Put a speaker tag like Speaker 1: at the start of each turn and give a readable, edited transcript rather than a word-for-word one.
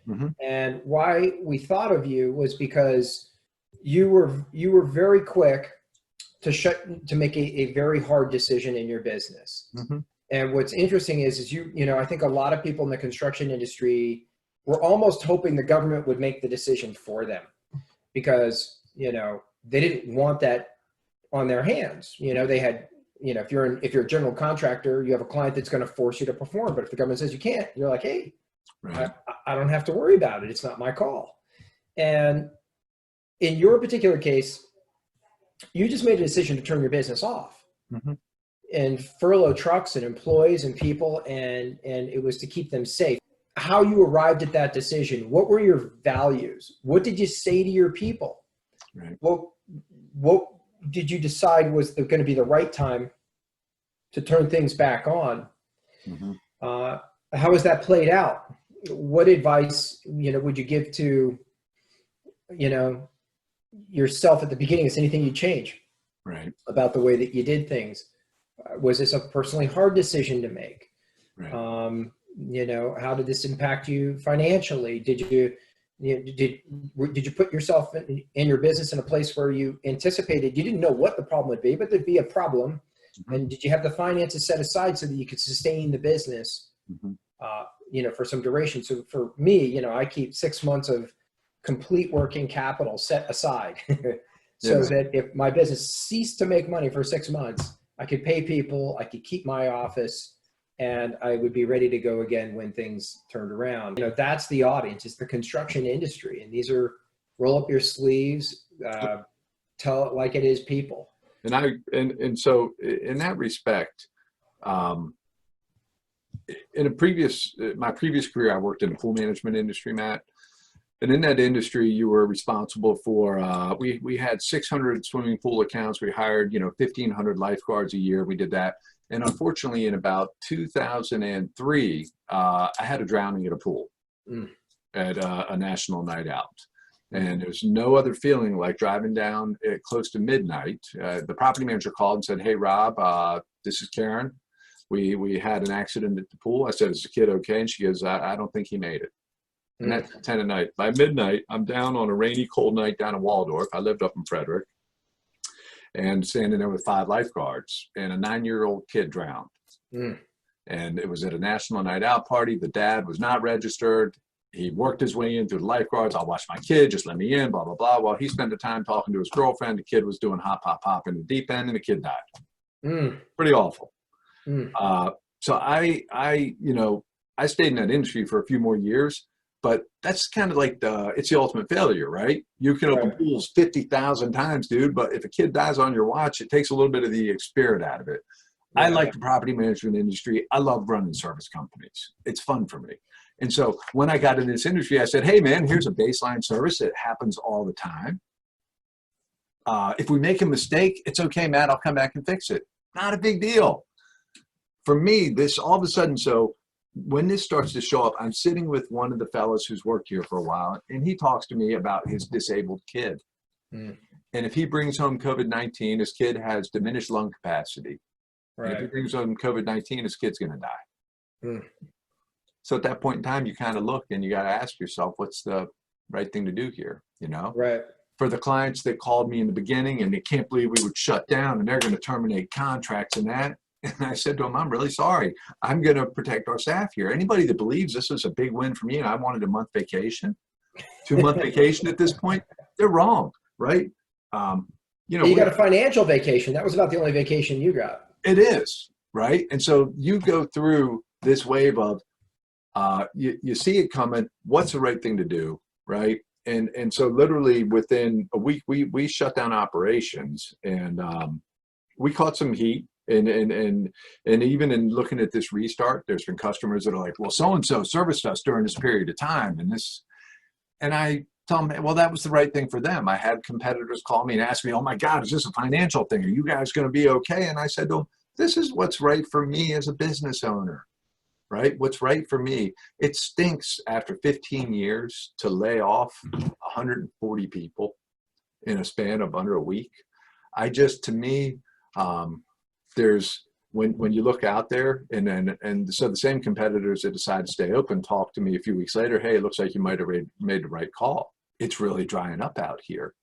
Speaker 1: Mm-hmm.
Speaker 2: And why we thought of you was because you were very quick to make a very hard decision in your business.
Speaker 1: Mm-hmm.
Speaker 2: And what's interesting is I think a lot of people in the construction industry were almost hoping the government would make the decision for them because, they didn't want that on their hands. They had, if you're a general contractor, you have a client that's going to force you to perform. But if the government says you can't, you're like, hey,
Speaker 1: Right.
Speaker 2: I don't have to worry about it. It's not my call. And in your particular case, you just made a decision to turn your business off.
Speaker 1: Mm-hmm.
Speaker 2: And furlough trucks and employees and people, and it was to keep them safe. How you arrived at that decision, what were your values? What did you say to your people?
Speaker 1: Right.
Speaker 2: What did you decide was going to be the right time to turn things back on?
Speaker 1: Mm-hmm.
Speaker 2: How has that played out? What advice, would you give to, yourself at the beginning? Is anything you change
Speaker 1: Right.
Speaker 2: about the way that you did things? Was this a personally hard decision to make?
Speaker 1: Right.
Speaker 2: How did this impact you financially? Did you put yourself in your business in a place where you anticipated, you didn't know what the problem would be, but there'd be a problem?
Speaker 1: Mm-hmm.
Speaker 2: And did you have the finances set aside so that you could sustain the business,
Speaker 1: Mm-hmm.
Speaker 2: for some duration? So for me, I keep 6 months of complete working capital set aside so that if my business ceased to make money for 6 months, I could pay people, I could keep my office, and I would be ready to go again when things turned around. That's the audience. It's the construction industry. And these are roll up your sleeves, tell it like it is people.
Speaker 1: And so in that respect, in my previous career, I worked in the pool management industry, Matt. And in that industry, you were responsible for, we had 600 swimming pool accounts. We hired, 1,500 lifeguards a year. We did that. And unfortunately, in about 2003, I had a drowning at a pool at a national night out. And there's no other feeling like driving down at close to midnight. The property manager called and said, hey, Rob, this is Karen. We had an accident at the pool. I said, is the kid okay? And she goes, I don't think he made it. And that's 10 at night. By midnight, I'm down on a rainy, cold night down in Waldorf. I lived up in Frederick. And standing there with 5 lifeguards, and a 9-year-old kid drowned. And it was at a national night out party. The dad was not registered. He worked his way in through the lifeguards. I'll watch my kid, just let me in, blah, blah, blah. Well, he spent the time talking to his girlfriend. The kid was doing hop, hop, hop in the deep end, and the kid died. Pretty awful. So I stayed in that industry for a few more years. But that's kind of like it's the ultimate failure, right? You can open pools 50,000 times, dude, but if a kid dies on your watch, it takes a little bit of the spirit out of it. Yeah. I like the property management industry. I love running service companies. It's fun for me. And so when I got in this industry, I said, hey, man, here's a baseline service. It happens all the time. If we make a mistake, it's okay, Matt, I'll come back and fix it. Not a big deal. For me, this all of a sudden, so when this starts to show up, I'm sitting with one of the fellows who's worked here for a while, and he talks to me about his disabled kid. And if he brings home COVID-19, his kid has diminished lung capacity. Right. And if he brings home COVID-19, his kid's going to die. So at that point in time, you kind of look and you got to ask yourself, what's the right thing to do here?
Speaker 2: Right.
Speaker 1: For the clients that called me in the beginning and they can't believe we would shut down and they're going to terminate contracts and that. And I said to him, I'm really sorry. I'm going to protect our staff here. Anybody that believes this is a big win for me and I wanted a month vacation, 2-month vacation at this point, they're wrong, right?
Speaker 2: You got a financial vacation. That was about the only vacation you got.
Speaker 1: It is, right? And so you go through this wave of, you see it coming. What's the right thing to do, right? And so literally within a week, we shut down operations and we caught some heat. And even in looking at this restart, there's been customers that are like, well, so-and-so serviced us during this period of time. And I tell them, well, that was the right thing for them. I had competitors call me and ask me, oh my God, is this a financial thing? Are you guys going to be okay? And I said to them, this is what's right for me as a business owner, right? What's right for me. It stinks after 15 years to lay off 140 people in a span of under a week. To me, there's when you look out there, and so the same competitors that decide to stay open talk to me a few weeks later, hey, it looks like you might have made the right call. It's really drying up out here.